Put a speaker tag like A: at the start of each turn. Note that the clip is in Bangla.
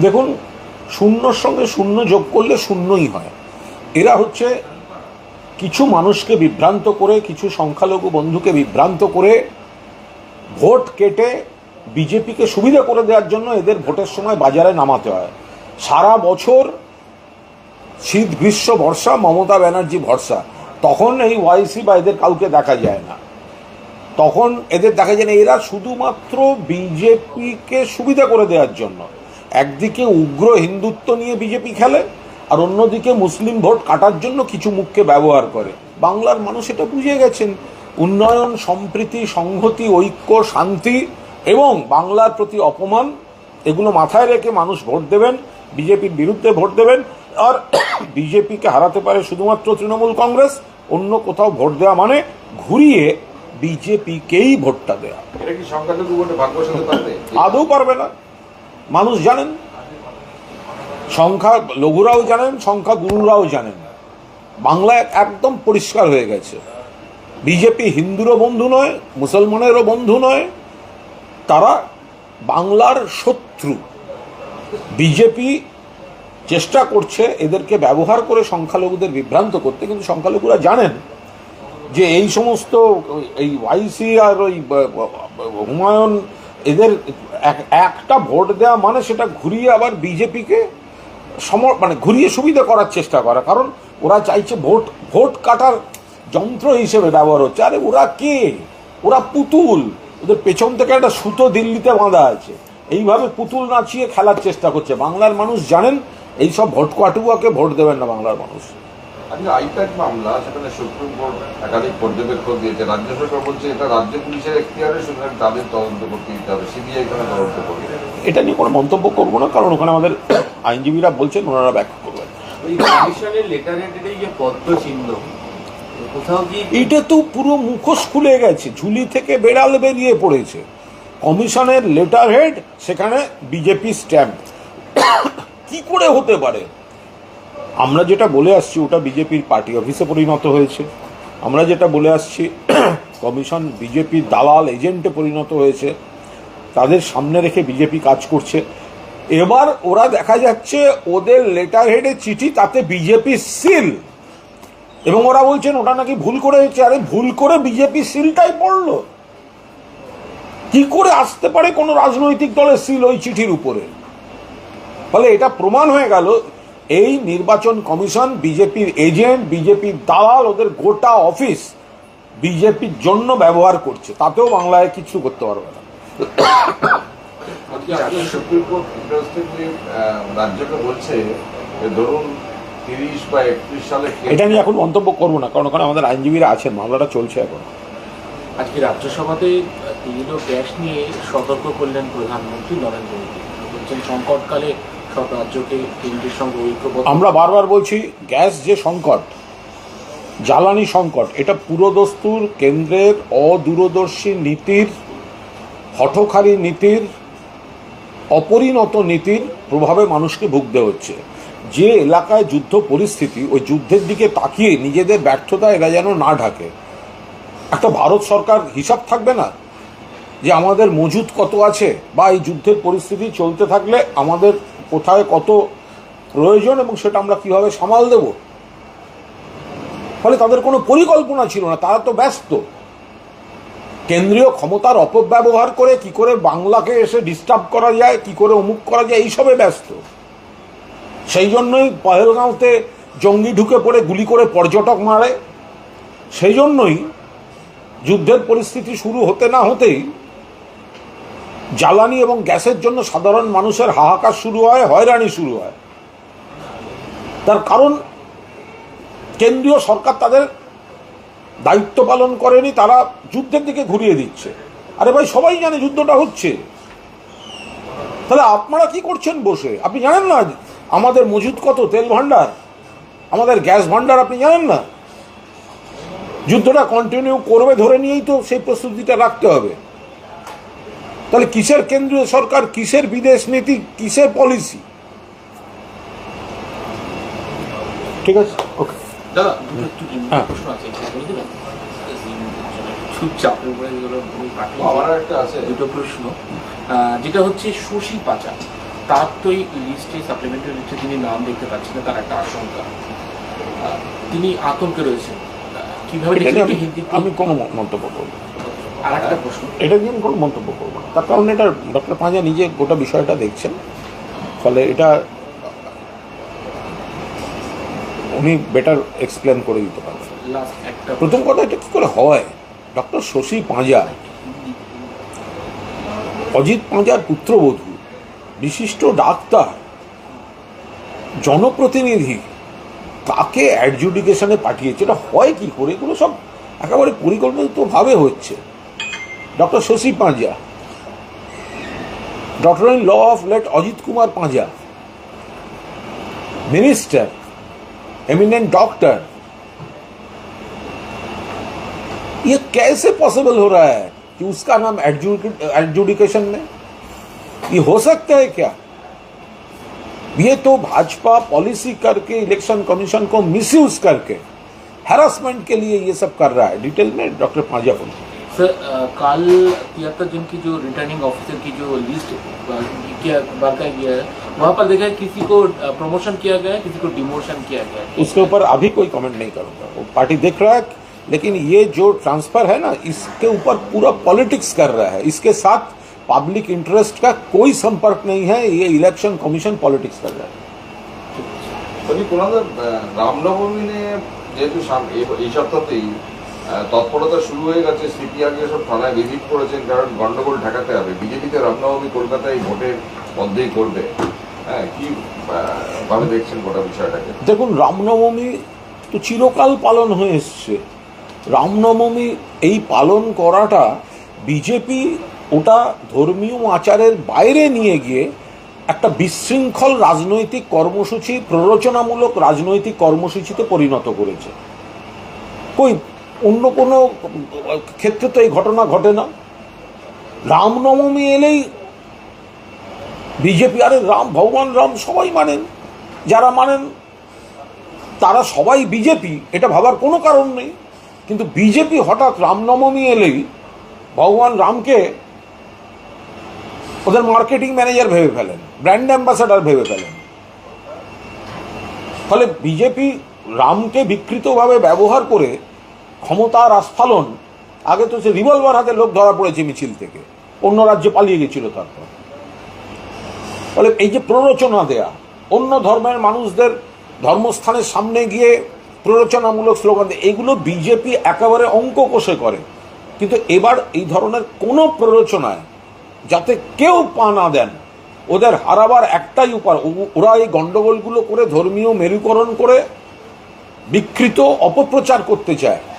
A: দেখুন, শূন্যর সঙ্গে শূন্য যোগ করলে শূন্যই হয়। এরা হচ্ছে কিছু মানুষকে বিভ্রান্ত করে, কিছু সংখ্যালঘু বন্ধুকে বিভ্রান্ত করে ভোট কেটে বিজেপিকে সুবিধা করে দেওয়ার জন্য এদের ভোটের সময় বাজারে নামাতে হয়। সারা বছর শীত গ্রীষ্ম বর্ষা মমতা ব্যানার্জি ভরসা, তখন এই ওয়াইসি বা এদের কাউকে দেখা যায় না, তখন এদের দেখা যায় না। এরা শুধুমাত্র বিজেপিকে সুবিধা করে দেওয়ার জন্য একদিকে উগ্র হিন্দুত্ব নিয়ে বিজেপি খেলে, আর অন্যদিকে মুসলিম ভোট কাটার জন্য কিছু মুখকে ব্যবহার করে। বাংলার মানুষ এটা বুঝে গেছেন। উন্নয়ন, সম্প্রীতি, সংহতি, ঐক্য, শান্তি এবং বাংলার প্রতি অপমান, এগুলো মাথায় রেখে মানুষ ভোট দেবেন, বিজেপির বিরুদ্ধে ভোট দেবেন। আর বিজেপিকে হারাতে পারে শুধুমাত্র তৃণমূল কংগ্রেস, অন্য কোথাও ভোট দেওয়া মানে ঘুরিয়ে বিজেপিকেই ভোটটা দেওয়া।
B: এটা কি সংখ্যালঘু ভোটে ভাগ বসাতে পারবে?
A: আদৌ পারবে না। মানুষ জানেন, সংখ্যা লঘুরাও জানেন, সংখ্যা গুরুরাও জানেন। বাংলায় একদম পরিষ্কার হয়ে গেছে, বিজেপি হিন্দুরও বন্ধু নয়, মুসলমানেরও বন্ধু নয়, তারা বাংলার শত্রু। বিজেপি চেষ্টা করছে এদেরকে ব্যবহার করে সংখ্যালঘুদের বিভ্রান্ত করতে, কিন্তু সংখ্যালঘুরা জানেন যে এই সমস্ত এই ওয়াইসি আর ওই হুমায়ুন এদের একটা ভোট দেওয়া মানে সেটা ঘুরিয়ে আবার বিজেপিকে মানে ঘুরিয়ে সুবিধা করার চেষ্টা করা। কারণ ওরা চাইছে ভোট কাটার যন্ত্র হিসেবে ব্যবহার হচ্ছে। আরে ওরা কে? ওরা পুতুল, ওদের পেছন থেকে একটা সুতো দিল্লিতে বাঁধা আছে, এইভাবে পুতুল নাচিয়ে খেলার চেষ্টা করছে। বাংলার মানুষ জানেন এইসব ভোট কাটুয়াকে ভোট দেবেন না বাংলার মানুষ।
B: আজকে আইপ্যাড মামলা, সেখানে সুপ্রিম কোর্ট একাধিক পর্যবেক্ষণ দিয়েছে। রাজ্য সরকার বলছে এটা রাজ্য পুলিশের এখতিয়ারে, সুতরাং তাদের তদন্ত করতে দিতে হবে, সিবিআই এখানে তদন্ত করবে।
A: এটা নিয়ে কোনো মন্তব্য করবো না, কারণ ওখানে আমাদের আইনজীবীরা বলছেন, ওনারা ব্যাখ্যা করবেন। এটা তো পুরো মুখোশ খুলে গেছে, ঝুলি থেকে বেড়াল বেরিয়ে পড়েছে। কমিশনের লেটার হেড, সেখানে বিজেপি স্ট্যাম্প। কি করে হতে পারে? আমরা যেটা বলে আসছি ওটা বিজেপির পার্টি অফিসে পরিণত হয়েছে। আমরা যেটা বলে আসছি কমিশন বিজেপির দালাল এজেন্টে পরিণত হয়েছে। তাদের সামনে রেখে বিজেপি কাজ করছে। এবার ওরা দেখা যাচ্ছে ওদের লেটার হেডে চিঠি, তাতে বিজেপি সিল, এবং ওরা বলছেন ওটা নাকি ভুল করে হয়েছে। আরে ভুল করে বিজেপি সিলটাই পড়লো? কি করে আসতে পারে কোনো রাজনৈতিক দলের সিল ওই চিঠির উপরে? ফলে এটা প্রমাণ হয়ে গেল এই নির্বাচন কমিশন বিজেপির এজেন্ট, বিজেপির দালাল, ওদের গোটা অফিস বিজেপির জন্য ব্যবহার করছে। তাতেও বাংলায় কিছু করতে পারবে না।
B: সুপ্রিম কোর্ট রাজ্যকে বলছে ধরুন 30 বা 31 সালে,
A: এটা নিয়ে এখন মন্তব্য করবো না, কারণ ওখানে আমাদের আইনজীবীরা আছেন, মামলাটা চলছে এখন।
C: আজকে রাজ্যসভাতে তেল ও গ্যাস নিয়ে সতর্ক করলেন প্রধানমন্ত্রী নরেন্দ্র মোদী। বলছেন সংকটকালে সব রাজ্যকে কেন্দ্রের সঙ্গে ঐক্যবদ্ধ। আমরা
A: বারবার বলছি, গ্যাস যে সংকট, জ্বালানি সংকট, এটা পুরোদস্তুর কেন্দ্রের অদূরদর্শী নীতির, হঠকারী নীতির, অপরিণত নীতির প্রভাবে মানুষকে ভুগতে হচ্ছে। যে এলাকায় যুদ্ধ পরিস্থিতি, ওই যুদ্ধের দিকে তাকিয়ে নিজেদের ব্যর্থতা এরা যেন না ঢাকে। একটা ভারত সরকার হিসাব থাকবে না যে আমাদের মজুদ কত আছে, বা এই যুদ্ধের পরিস্থিতি চলতে থাকলে আমাদের কোথায় কত প্রয়োজন এবং সেটা আমরা কিভাবে সামাল দেব? ফলে তাদের কোনো পরিকল্পনা ছিল না, তারা তো ব্যস্ত। কেন্দ্রীয় ক্ষমতার অপব্যবহার করে কি করে বাংলাকে এসে ডিস্টার্ব করা যায়, কি করে অমুক করা যায়, এইসবে ব্যস্ত। সেই জন্যই পহেলগাঁওতে জঙ্গি ঢুকে পড়ে গুলি করে পর্যটক মারে। সেই জন্যই যুদ্ধের পরিস্থিতি শুরু হতে না হতেই জ্বালানি এবং গ্যাসের জন্য সাধারণ মানুষের হাহাকার শুরু হয়, হয়রানি শুরু হয়। তার কারণ কেন্দ্রীয় সরকার তাদের দায়িত্ব পালন করেনি, তারা যুদ্ধের দিকে ঘুরিয়ে দিচ্ছে। আরে ভাই, সবাই জানে যুদ্ধটা হচ্ছে, তাহলে আপনারা কি করছেন বসে? আপনি জানেন না আমাদের মজুদ কত তেল ভান্ডার, আমাদের গ্যাস ভান্ডার আপনি জানেন না? যুদ্ধটা কন্টিনিউ করবে ধরে নিয়েই তো সেই প্রস্তুতিটা রাখতে হবে। তাহলে কিসের কেন্দ্রীয় সরকার, কিসের বিদেশ নীতি, কিসের পলিসি? ঠিক আছে, ওকে।
C: দাদা,
B: একটা আছে
C: দুটো প্রশ্ন। যেটা হচ্ছে শশী পাচার, তার তো এই লিস্টে সাপ্লিমেন্টারি লিস্টে তিনি নাম দেখতে পাচ্ছেন না, তার একটা আশঙ্কা, তিনি আতঙ্কে রয়েছেন। কিভাবে
A: এটা নিয়ে
C: দেখছেন
A: আমি-
C: হিন্দিতে?
A: আমি কোনো মন্তব্য করবো না।
C: আর একটা প্রশ্ন,
A: এটা নিয়ে আমি কোনো মন্তব্য করবো না, তার কারণ এটা ডক্টর পাঁজা নিজে গোটা বিষয়টা দেখছেন, ফলে এটা উনি বেটার এক্সপ্লেন করে দিতে পারবেন।
C: লাস্ট একটা
A: প্রথম কথা, এটা কি করে হয়? ডক্টর শশী পাঁজা অজিত পাঁজার পুত্রবধূ, বিশিষ্ট ডাক্তার, জনপ্রতিনিধি, তাকে অ্যাডজুডিকেশনে পাঠিয়েছে। এটা হয় কি করে? এগুলো সব একেবারে পরিকল্পিতভাবে হচ্ছে। Doctor Shashi Panja, doctor in law of late Ajit Kumar Panja, minister, eminent doctor, ये कैसे पॉसिबल हो रहा है कि उसका नाम एडजुडिकेशन में? ये हो सकता है क्या? ये तो भाजपा पॉलिसी करके इलेक्शन कमीशन को मिसयूज करके हैरासमेंट के लिए ये सब कर रहा है। डिटेल में डॉक्टर पांजा बोलते।
C: सर, कल 73 जन की जो रिटर्निंग ऑफिसर की जो लिस्ट बरकाया गया है, वहाँ पर देखा है किसी को प्रमोशन किया गया है, किसी को डिमोशन किया गया है।
A: उसके ऊपर अभी कोई कमेंट नहीं करूंगा, वो पार्टी देख रहा है, लेकिन ये जो ट्रांसफर है ना, इसके ऊपर पूरा पॉलिटिक्स कर रहा है। इसके साथ पब्लिक इंटरेस्ट का कोई संपर्क नहीं है, ये इलेक्शन कमीशन पॉलिटिक्स कर रहा है।
B: রামনবমী নিয়ে যেহেতু এই সপ্তাহতেই তৎপরতা শুরু হয়ে গেছে, সিপি আগে সব থানায় ভিজিট করেছেন, কারণ গন্ডগোল ঠেকাতে হবে। বিজেপিতে রামনবমী কলকাতায় ভোটের মধ্যেই করবে। হ্যাঁ, কি ভাবে দেখছেন গোটা বিষয়টাকে?
A: দেখুন, রামনবমী তো চিরকাল পালন হয়ে এসছে। রামনবমী এই পালন করাটা বিজেপি ওটা ধর্মীয় আচারের বাইরে নিয়ে গিয়ে একটা বিশৃঙ্খল রাজনৈতিক কর্মসূচি, প্ররোচনামূলক রাজনৈতিক কর্মসূচিতে পরিণত করেছে। কই অন্য কোনো ক্ষেত্রে তো এই ঘটনা ঘটে না। রামনবমী এলেই বিজেপি, আরে রাম, ভগবান রাম সবাই মানেন, যারা মানেন তারা সবাই বিজেপি, এটা ভাবার কোনো কারণ নেই। কিন্তু বিজেপি হঠাৎ রামনবমী এলেই ভগবান রামকে ওদের মার্কেটিং ম্যানেজার ভেবে ফেলেন, ব্র্যান্ড অ্যাম্বাসাডার ভেবে ফেলেন। ফলে বিজেপি রামকে বিকৃতভাবে ব্যবহার করে ক্ষমতার আস্ফালন। আগে তো সে রিভলভার হাতে লোক ধরা পড়েছে মিছিল থেকে, অন্য রাজ্যে পালিয়ে গেছিল তারপর। ফলে এই যে প্ররোচনা দেয়া, অন্য ধর্মের মানুষদের ধর্মস্থানের সামনে গিয়ে প্ররোচনামূলক স্লোগান দেয়, এগুলো বিজেপি একেবারে অঙ্ক কষে করে। কিন্তু এবার এই ধরনের কোনো প্ররোচনায় যাতে কেউ পা না দেন, ওদের হারাবার একটাই উপায়, ওরা এই গন্ডগোলগুলো করে ধর্মীয় মেরুকরণ করে বিকৃত অপপ্রচার করতে চায়।